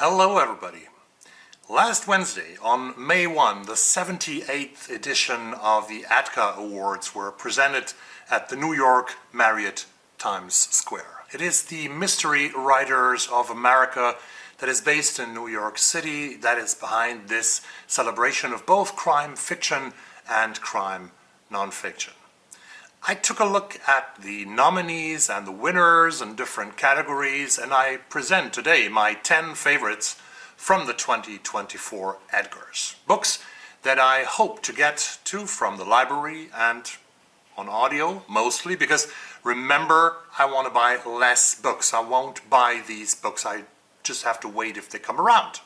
Hello everybody. Last Wednesday, on May 1, the 78th edition of the Edgars Awards were presented at the New York Marriott Times Square. It is the Mystery Writers of America that is based in New York City that is behind this celebration of both crime fiction and crime nonfiction. I took a look at the nominees and the winners in different categories, and I present today my 10 favorites from the 2024 Edgars. Books that I hope to get to from the library and on audio, mostly, because remember, I want to buy less books. I won't buy these books. I just have to wait if they come around.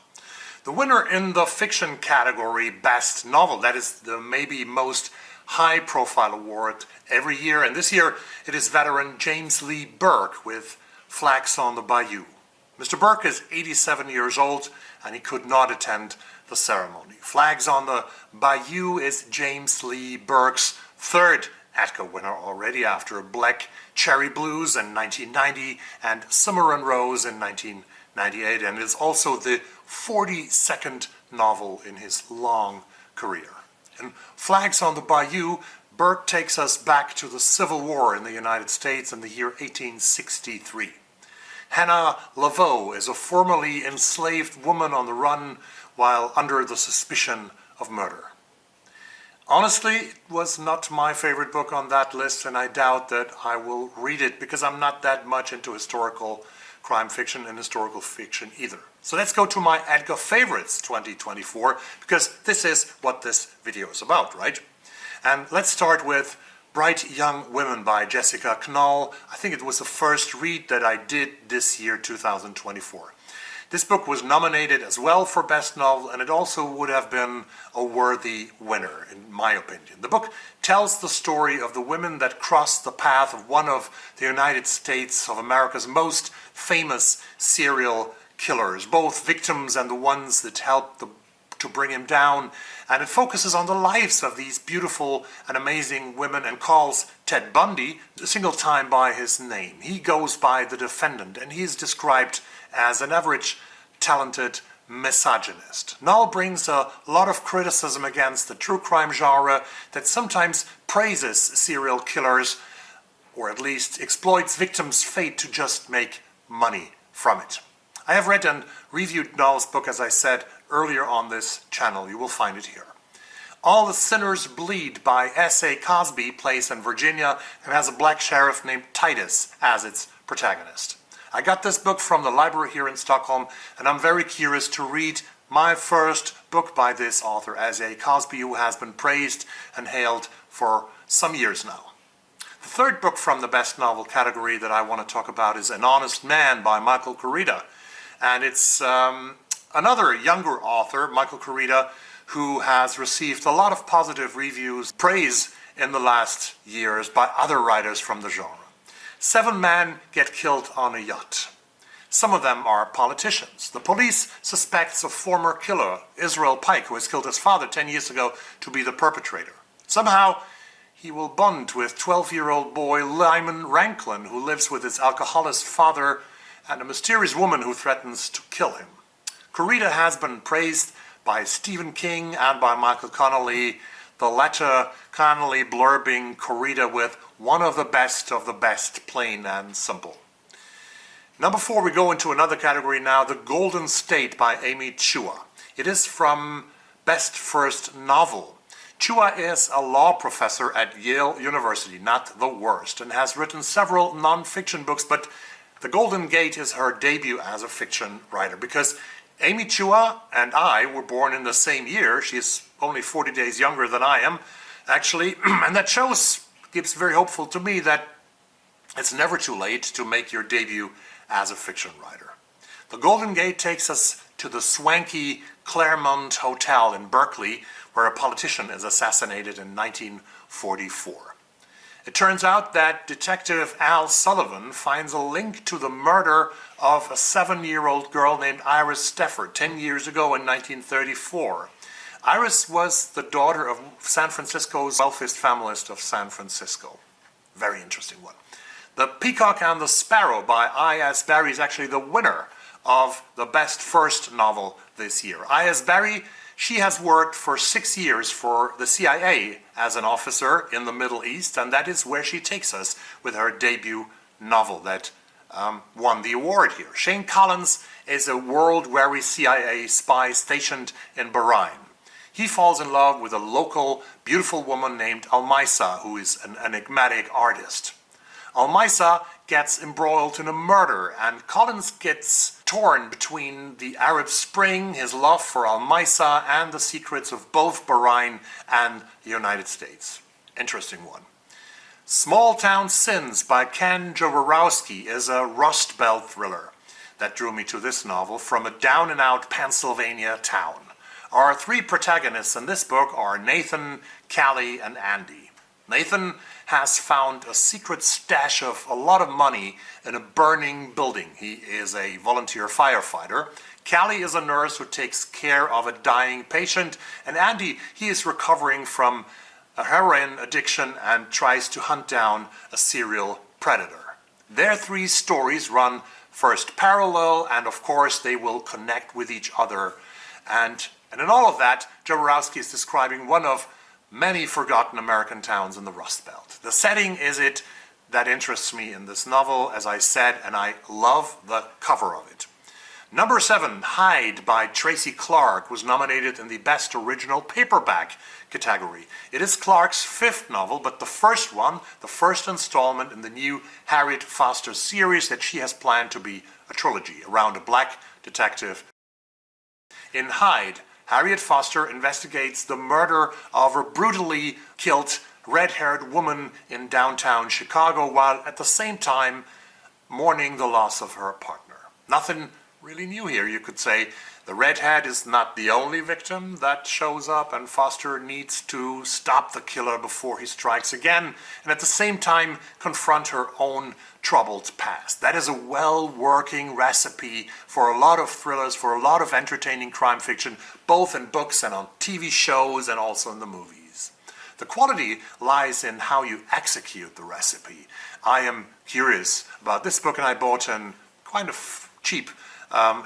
The winner in the fiction category, Best Novel, that is the maybe most high-profile award every year, and this year it is veteran James Lee Burke with Flags on the Bayou. Mr. Burke is 87 years old and he could not attend the ceremony. Flags on the Bayou is James Lee Burke's third Edgar winner already, after Black Cherry Blues in 1990 and Summer and Rose in 1998, and is also the 42nd novel in his long career. In Flags on the Bayou, Burke takes us back to the Civil War in the United States in the year 1863. Hannah Laveau is a formerly enslaved woman on the run while under the suspicion of murder. Honestly, it was not my favorite book on that list, and I doubt that I will read it because I'm not that much into historical crime fiction and historical fiction either. So let's go to my Edgar Favorites 2024, because this is what this video is about, right? And let's start with Bright Young Women by Jessica Knoll. I think it was the first read that I did this year, 2024. This book was nominated as well for Best Novel, and it also would have been a worthy winner, in my opinion. The book tells the story of the women that crossed the path of one of the United States of America's most famous serial killers, both victims and the ones that helped to bring him down. And it focuses on the lives of these beautiful and amazing women and calls Ted Bundy a single time by his name. He goes by the defendant, and he is described as an average talented misogynist. Knoll brings a lot of criticism against the true crime genre that sometimes praises serial killers, or at least exploits victims' fate to just make money from it. I have read and reviewed Knoll's book, as I said earlier on this channel. You will find it here. All the Sinners Bleed by S.A. Cosby plays in Virginia and has a black sheriff named Titus as its protagonist. I got this book from the library here in Stockholm, and I'm very curious to read my first book by this author, S.A. Cosby, who has been praised and hailed for some years now. The third book from the Best Novel category that I want to talk about is An Honest Man by Michael Kurita. And it's another younger author, Michael Kurita, who has received a lot of positive reviews, praise in the last years by other writers from the genre. 7 men get killed on a yacht. Some of them are politicians. The police suspects a former killer, Israel Pike, who has killed his father 10 years ago, to be the perpetrator. Somehow, he will bond with 12-year-old boy Lyman Ranklin, who lives with his alcoholic father, and a mysterious woman who threatens to kill him. Kurita has been praised by Stephen King and by Michael Connelly, the latter Connelly blurbing Kurita with one of the best, plain and simple. Now, before we go into another category now, The Golden State by Amy Chua. It is from Best First Novel. Chua is a law professor at Yale University, not the worst, and has written several non-fiction books, but The Golden Gate is her debut as a fiction writer, because Amy Chua and I were born in the same year. She is only 40 days younger than I am, actually, and that gives very hopeful to me that it's never too late to make your debut as a fiction writer. The Golden Gate takes us to the swanky Claremont Hotel in Berkeley, where a politician is assassinated in 1944. It turns out that Detective Al Sullivan finds a link to the murder of a 7-year-old girl named Iris Stefford 10 years ago in 1934. Iris was the daughter of San Francisco's wealthiest families of San Francisco. Very interesting one. The Peacock and the Sparrow by I.S. Barrie is actually the winner of the best first novel this year. I.S. Berry, she has worked for 6 years for the CIA as an officer in the Middle East, and that is where she takes us with her debut novel that won the award here. Shane Collins is a world-weary CIA spy stationed in Bahrain. He falls in love with a local, beautiful woman named Almaisa, who is an enigmatic artist. Almaisa gets embroiled in a murder, and Collins gets torn between the Arab Spring, his love for Almaisa, and the secrets of both Bahrain and the United States. Interesting one. Small Town Sins by Ken Jaworowski is a Rust Belt thriller that drew me to this novel from a down-and-out Pennsylvania town. Our three protagonists in this book are Nathan, Callie, and Andy. Nathan has found a secret stash of a lot of money in a burning building. He is a volunteer firefighter. Callie is a nurse who takes care of a dying patient. And Andy, he is recovering from a heroin addiction and tries to hunt down a serial predator. Their three stories run first parallel, and of course they will connect with each other. And in all of that, Jaworowski is describing one of many forgotten American towns in the Rust Belt. The setting is it that interests me in this novel, as I said, and I love the cover of it. Number 7, Hyde by Tracy Clark, was nominated in the Best Original Paperback category. It is Clark's 5th novel, but the first one, the first installment in the new Harriet Foster series that she has planned to be a trilogy around a black detective. In Hyde, Harriet Foster investigates the murder of a brutally killed red-haired woman in downtown Chicago, while at the same time mourning the loss of her partner. Nothing really new here, you could say. The redhead is not the only victim that shows up, and Foster needs to stop the killer before he strikes again, and at the same time confront her own troubled past. That is a well-working recipe for a lot of thrillers, for a lot of entertaining crime fiction, both in books and on TV shows and also in the movies. The quality lies in how you execute the recipe. I am curious about this book, and I bought an kind of cheap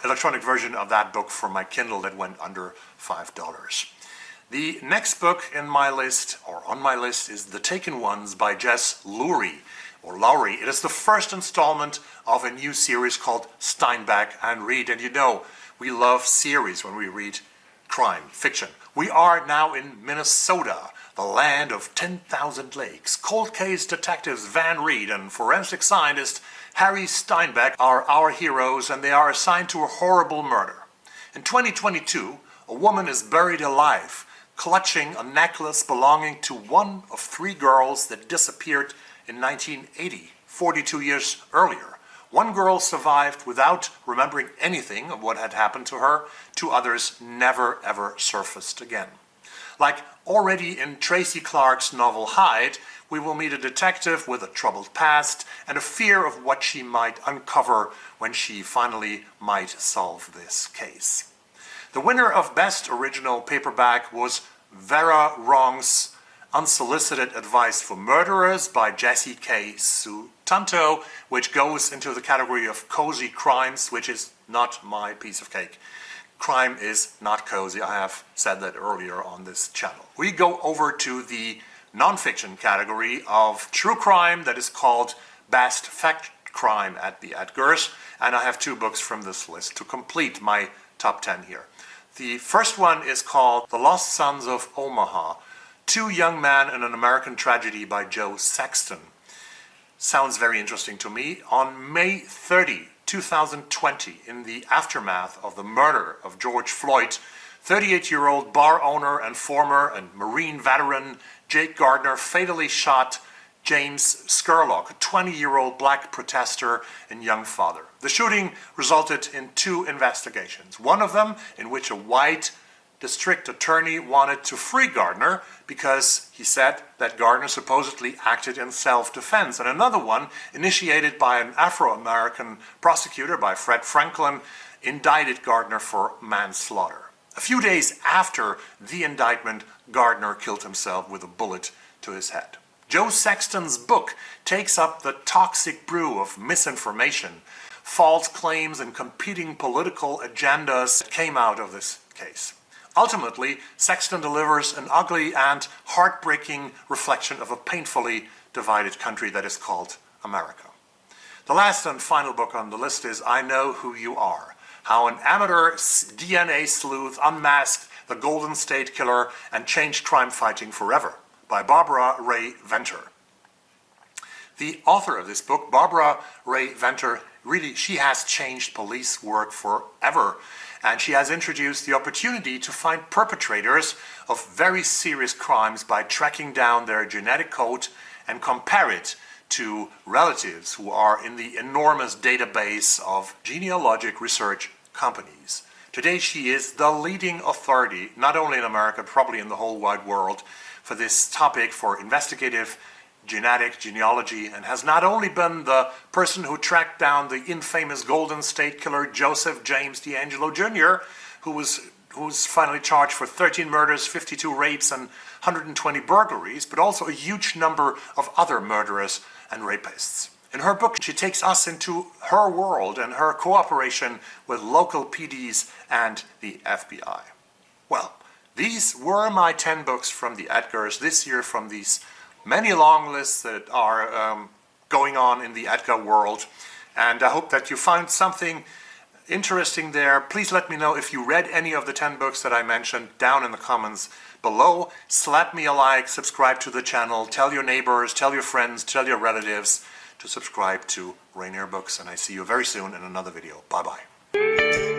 electronic version of that book for my Kindle that went under $5. The next book in my list, or on my list, is The Taken Ones by Jess Lowry. It is the first installment of a new series called Steinbeck and Reed. And you know, we love series when we read crime fiction. We are now in Minnesota, the land of 10,000 lakes. Cold case detectives Van Reed and forensic scientist Harry Steinbeck are our heroes, and they are assigned to a horrible murder. In 2022, a woman is buried alive, clutching a necklace belonging to one of 3 girls that disappeared in 1980, 42 years earlier. One girl survived without remembering anything of what had happened to her. 2 others never ever surfaced again. Like already in Tracy Clark's novel Hyde, we will meet a detective with a troubled past and a fear of what she might uncover when she finally might solve this case. The winner of Best Original Paperback was Vera Wrong's Unsolicited Advice for Murderers by Jesse K. Sutanto, which goes into the category of cozy crimes, which is not my piece of cake. Crime is not cozy. I have said that earlier on this channel. We go over to the nonfiction category of true crime that is called Best Fact Crime at the Edgars, and I have 2 books from this list to complete my top 10 here. The first one is called The Lost Sons of Omaha, 2 Young Men in an American Tragedy by Joe Sexton. Sounds very interesting to me. On May 30, 2020, in the aftermath of the murder of George Floyd, 38-year-old bar owner and former and Marine veteran Jake Gardner fatally shot James Scurlock, a 20-year-old black protester and young father. The shooting resulted in 2 investigations. One of them in which a white district attorney wanted to free Gardner because he said that Gardner supposedly acted in self-defense, and another one initiated by an Afro-American prosecutor, by Fred Franklin, indicted Gardner for manslaughter. A few days after the indictment, Gardner killed himself with a bullet to his head. Joe Sexton's book takes up the toxic brew of misinformation false claims and competing political agendas that came out of this case. Ultimately, Sexton delivers an ugly and heartbreaking reflection of a painfully divided country that is called America. The last and final book on the list is I Know Who You Are, how an amateur DNA sleuth unmasked the Golden State Killer and changed crime fighting forever, by Barbara Ray Venter. The author of this book, Barbara Ray Venter, really, she has changed police work forever, and she has introduced the opportunity to find perpetrators of very serious crimes by tracking down their genetic code and compare it to relatives who are in the enormous database of genealogic research companies. Today she is the leading authority, not only in America, probably in the whole wide world, for this topic, for investigative genetic genealogy, and has not only been the person who tracked down the infamous Golden State Killer Joseph James DeAngelo Jr., who was finally charged for 13 murders, 52 rapes, and 120 burglaries, but also a huge number of other murderers and rapists. In her book, she takes us into her world and her cooperation with local PDs and the FBI. Well, these were my 10 books from the Edgars this year, from these many long lists that are going on in the Edgar world. And I hope that you found something interesting there. Please let me know if you read any of the 10 books that I mentioned down in the comments below. Slap me a like, subscribe to the channel, tell your neighbors, tell your friends, tell your relatives to subscribe to Rainier Books, and I see you very soon in another video. Bye-bye.